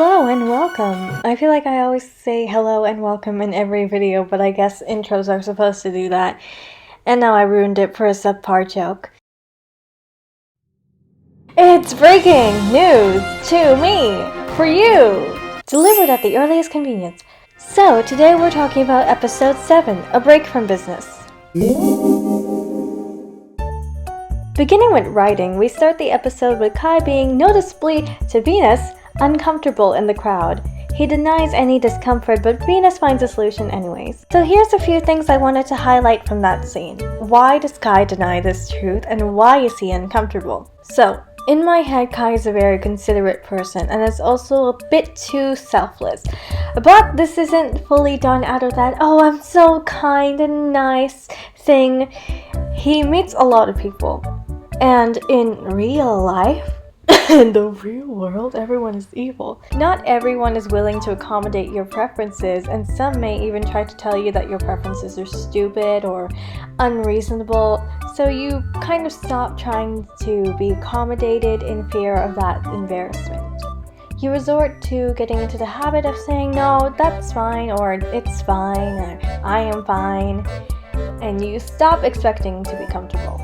Hello and welcome! I feel like I always say hello and welcome in every video, but I guess intros are supposed to do that. And now I ruined it for a subpar joke. It's breaking news to me, for you! Delivered at the earliest convenience. So, today we're talking about episode 7, A Break from Business. Beginning with writing, we start the episode with Kai being noticeably, to Venus, uncomfortable in the crowd. He denies any discomfort, but Venus finds a solution anyways. So here's a few things I wanted to highlight from that scene. Why does Kai deny this truth, and why is he uncomfortable? So, in my head, Kai is a very considerate person, and is also a bit too selfless. But this isn't fully done out of that, oh, I'm so kind and nice thing. He meets a lot of people, and in real life, in the real world, everyone is evil. Not everyone is willing to accommodate your preferences, and some may even try to tell you that your preferences are stupid or unreasonable, so you kind of stop trying to be accommodated in fear of that embarrassment. You resort to getting into the habit of saying, no, that's fine, or it's fine, or I am fine, and you stop expecting to be comfortable.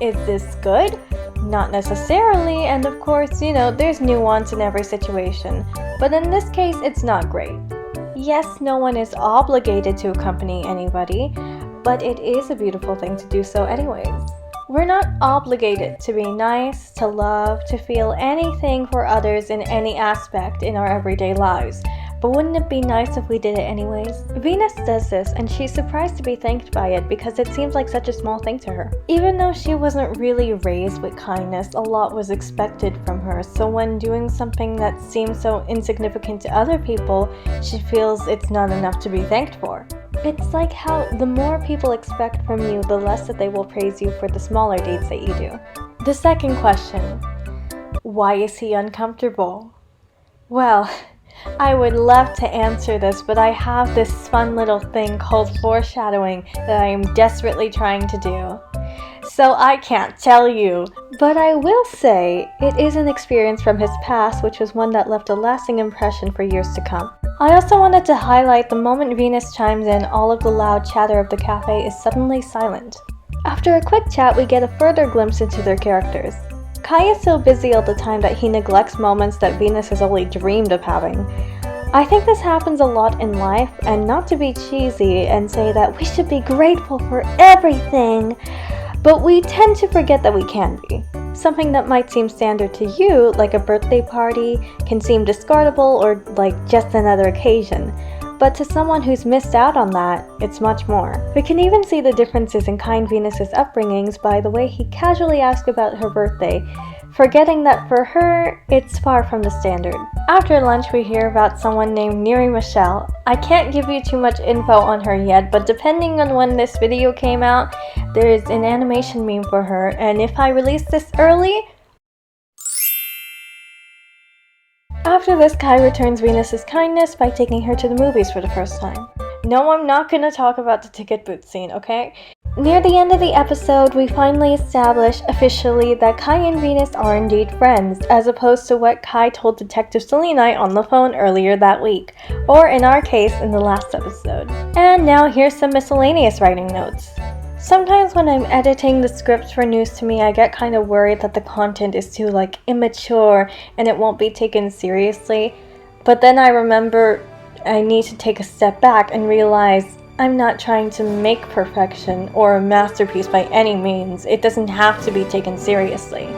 Is this good? Not necessarily, and of course, there's nuance in every situation, but in this case, it's not great. Yes, no one is obligated to accompany anybody, but it is a beautiful thing to do so anyways. We're not obligated to be nice, to love, to feel anything for others in any aspect in our everyday lives. But wouldn't it be nice if we did it anyways? Venus does this, and she's surprised to be thanked by it because it seems like such a small thing to her. Even though she wasn't really raised with kindness, a lot was expected from her, so when doing something that seems so insignificant to other people, she feels it's not enough to be thanked for. It's like how the more people expect from you, the less that they will praise you for the smaller deeds that you do. The second question, why is he uncomfortable? Well, I would love to answer this, but I have this fun little thing called foreshadowing that I am desperately trying to do. So I can't tell you, but I will say it is an experience from his past, which was one that left a lasting impression for years to come. I also wanted to highlight the moment Venus chimes in, all of the loud chatter of the cafe is suddenly silent. After a quick chat, we get a further glimpse into their characters. Kai is so busy all the time that he neglects moments that Venus has only dreamed of having. I think this happens a lot in life, and not to be cheesy and say that we should be grateful for everything, but we tend to forget that we can be. Something that might seem standard to you, like a birthday party, can seem discardable or like just another occasion. But to someone who's missed out on that, it's much more. We can even see the differences in Kai and Venus's upbringings by the way he casually asks about her birthday, forgetting that for her, it's far from the standard. After lunch, we hear about someone named Neri Michelle. I can't give you too much info on her yet, but depending on when this video came out, there is an animation meme for her, and if I release this early, after this, Kai returns Venus's kindness by taking her to the movies for the first time. No, I'm not gonna talk about the ticket booth scene, okay? Near the end of the episode, we finally establish officially that Kai and Venus are indeed friends, as opposed to what Kai told Detective Selenite on the phone earlier that week, or in our case, in the last episode. And now here's some miscellaneous writing notes. Sometimes when I'm editing the scripts for News to Me, I get kind of worried that the content is too immature and it won't be taken seriously. But then I remember I need to take a step back and realize I'm not trying to make perfection or a masterpiece by any means. It doesn't have to be taken seriously.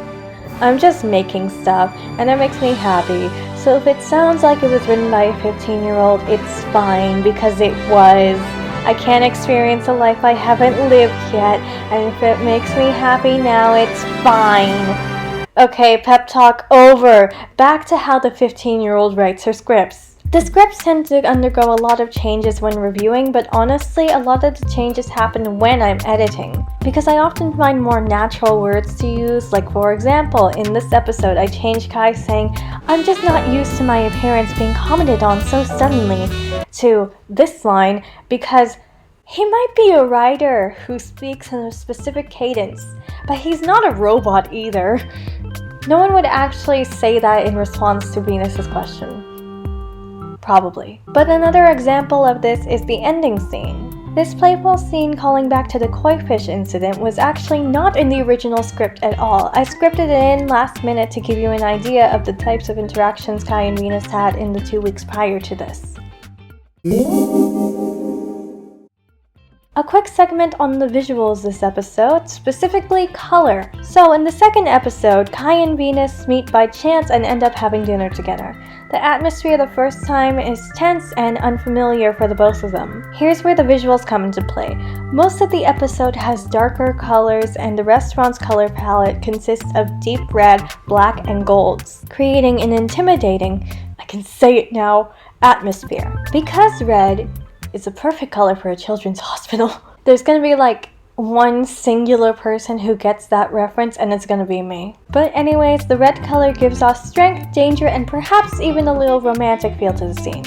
I'm just making stuff and it makes me happy. So if it sounds like it was written by a 15-year-old, it's fine because it was. I can't experience a life I haven't lived yet, and if it makes me happy now, it's fine. Okay, pep talk over. Back to how the 15-year-old writes her scripts. The scripts tend to undergo a lot of changes when reviewing, but honestly, a lot of the changes happen when I'm editing. Because I often find more natural words to use, like for example, in this episode, I changed Kai saying, I'm just not used to my appearance being commented on so suddenly, to this line, because he might be a writer who speaks in a specific cadence, but he's not a robot either. No one would actually say that in response to Venus's question. Probably. But another example of this is the ending scene. This playful scene calling back to the koi fish incident was actually not in the original script at all. I scripted it in last minute to give you an idea of the types of interactions Kai and Venus had in the 2 weeks prior to this. A quick segment on the visuals this episode, specifically color. So in the second episode, Kai and Venus meet by chance and end up having dinner together. The atmosphere the first time is tense and unfamiliar for the both of them. Here's where the visuals come into play. Most of the episode has darker colors and the restaurant's color palette consists of deep red, black, and golds, creating an intimidating, I can say it now, atmosphere. Because red is a perfect color for a children's hospital, there's gonna be like one singular person who gets that reference, and it's gonna be me. But anyways, the red color gives off strength, danger, and perhaps even a little romantic feel to the scene.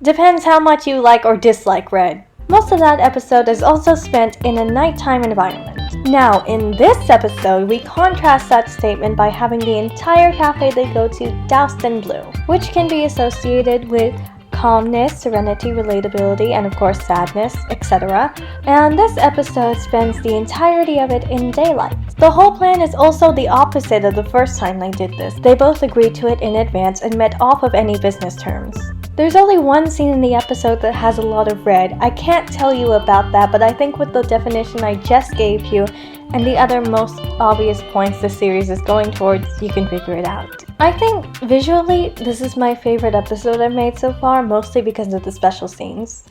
Depends how much you like or dislike red. Most of that episode is also spent in a nighttime environment. Now, in this episode, we contrast that statement by having the entire cafe they go to doused in blue, which can be associated with calmness, serenity, relatability, and of course sadness, etc. And this episode spends the entirety of it in daylight. The whole plan is also the opposite of the first time they did this. They both agreed to it in advance and met off of any business terms. There's only one scene in the episode that has a lot of red. I can't tell you about that, but I think with the definition I just gave you and the other most obvious points the series is going towards, you can figure it out. I think visually, this is my favorite episode I've made so far, mostly because of the special scenes.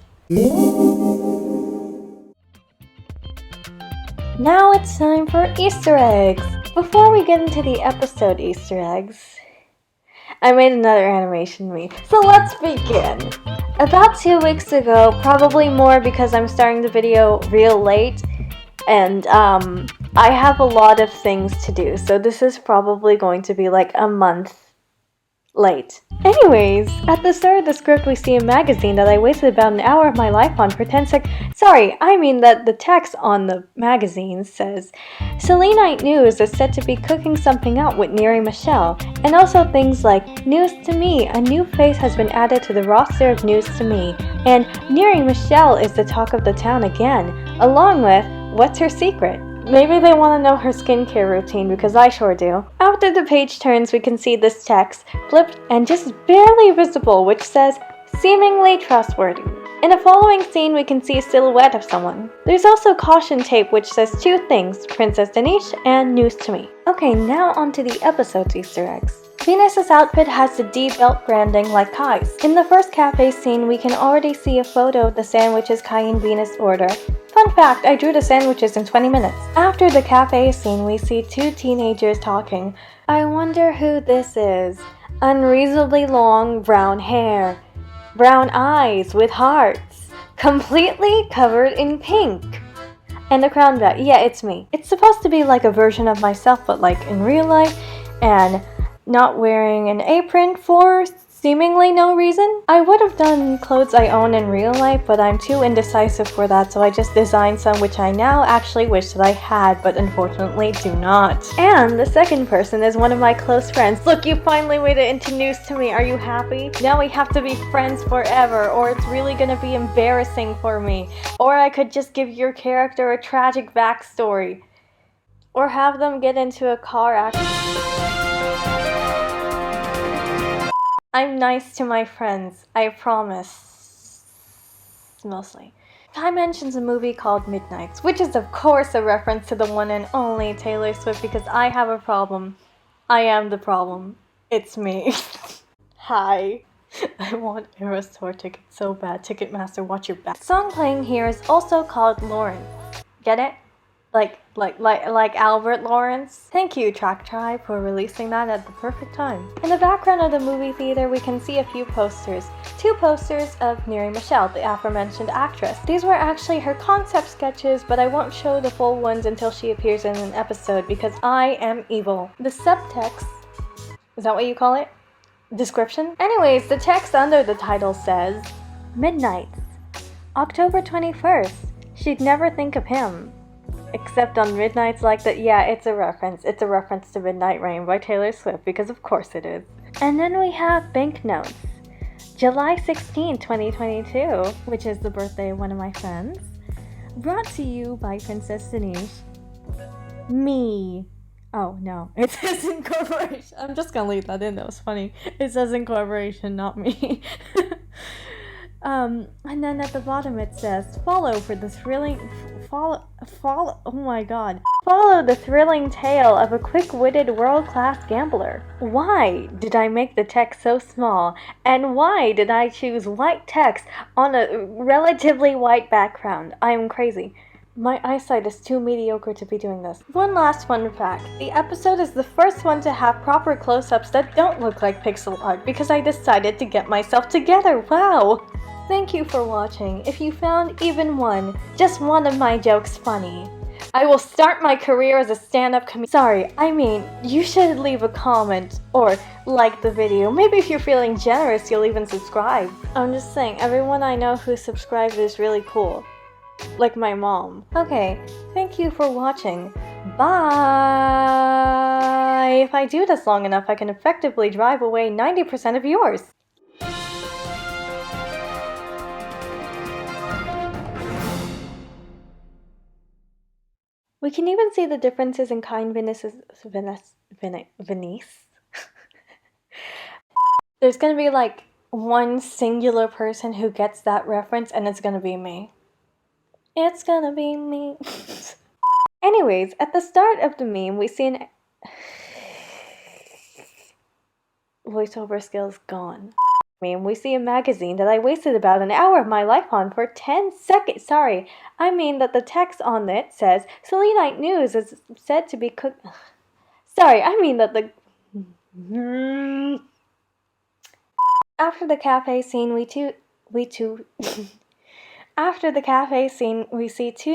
Now it's time for Easter eggs! Before we get into the episode Easter eggs, I made another animation meme, so let's begin! About 2 weeks ago, probably more because I'm starting the video real late, and I have a lot of things to do, so this is probably going to be like a month late. Anyways, at the start of the script we see a magazine that I wasted about an hour of my life on for 10 seconds. Sorry, I mean that the text on the magazine says, Selenite News is said to be cooking something up with Neri Michelle, and also things like, News to Me, a new face has been added to the roster of News to Me, and Neri Michelle is the talk of the town again, along with, What's her secret? Maybe they want to know her skincare routine because I sure do. After the page turns, we can see this text, flipped and just barely visible, which says, seemingly trustworthy. In the following scene, we can see a silhouette of someone. There's also caution tape which says 2 things, Princess Danish and News to Me. Okay, now onto the episode's Easter eggs. Venus's outfit has the D belt branding like Kai's. In the first cafe scene, we can already see a photo of the sandwiches Kai and Venus order. Fun fact, I drew the sandwiches in 20 minutes. After the cafe scene, we see 2 teenagers talking. I wonder who this is. Unreasonably long brown hair. Brown eyes with hearts. Completely covered in pink. And the crown bag. Yeah, it's me. It's supposed to be like a version of myself, but like in real life. And not wearing an apron for seemingly no reason. I would have done clothes I own in real life, but I'm too indecisive for that, so I just designed some which I now actually wish that I had, but unfortunately do not. And the second person is one of my close friends. Look, you finally made it into News to Me. Are you happy? Now we have to be friends forever, or it's really gonna be embarrassing for me. Or I could just give your character a tragic backstory. Or have them get into a car accident. I'm nice to my friends, I promise. Mostly. Kai mentions a movie called Midnights, which is of course a reference to the one and only Taylor Swift because I have a problem. I am the problem. It's me. Hi. I want Eras Tour tickets so bad. Ticketmaster, watch your back. The song playing here is also called Lawrence. Get it? Like Albert Lawrence. Thank you, TrackTribe, for releasing that at the perfect time. In the background of the movie theater, we can see a few posters. 2 posters of Neri Michelle, the aforementioned actress. These were actually her concept sketches, but I won't show the full ones until she appears in an episode because I am evil. The subtext, is that what you call it? Description? Anyways, the text under the title says, Midnights, October 21st, she'd never think of him. Except on Midnights Like That. Yeah, it's a reference. It's a reference to Midnight Rain by Taylor Swift, because of course it is. And then we have Banknotes. July 16, 2022, which is the birthday of one of my friends. Brought to you by Princess Denise. Me. Oh, no. It says incorporation. I'm just gonna leave that in. That was funny. It says incorporation, not me. And then at the bottom it says, follow for the thrilling... oh my god. Follow the thrilling tale of a quick-witted world-class gambler. Why did I make the text so small? And why did I choose white text on a relatively white background? I am crazy. My eyesight is too mediocre to be doing this. One last fun fact. The episode is the first one to have proper close-ups that don't look like pixel art because I decided to get myself together. Wow! Thank you for watching. If you found even one, just one of my jokes funny, I will start my career as a stand-up comedian. Sorry, I mean, you should leave a comment or like the video. Maybe if you're feeling generous, you'll even subscribe. I'm just saying, everyone I know who subscribed is really cool. Like my mom. Okay, thank you for watching. Bye! If I do this long enough, I can effectively drive away 90% of yours. We can even see the differences in kind Venice. There's gonna be like one singular person who gets that reference, and it's gonna be me. It's gonna be me. Anyways, at the start of the meme, we see an... voiceover skills gone. We see a magazine that I wasted about an hour of my life on for 10 seconds. Sorry, I mean that the text on it says Selenite News is said to be cooked. Sorry, I mean that the... After the cafe scene, After the cafe scene, we see two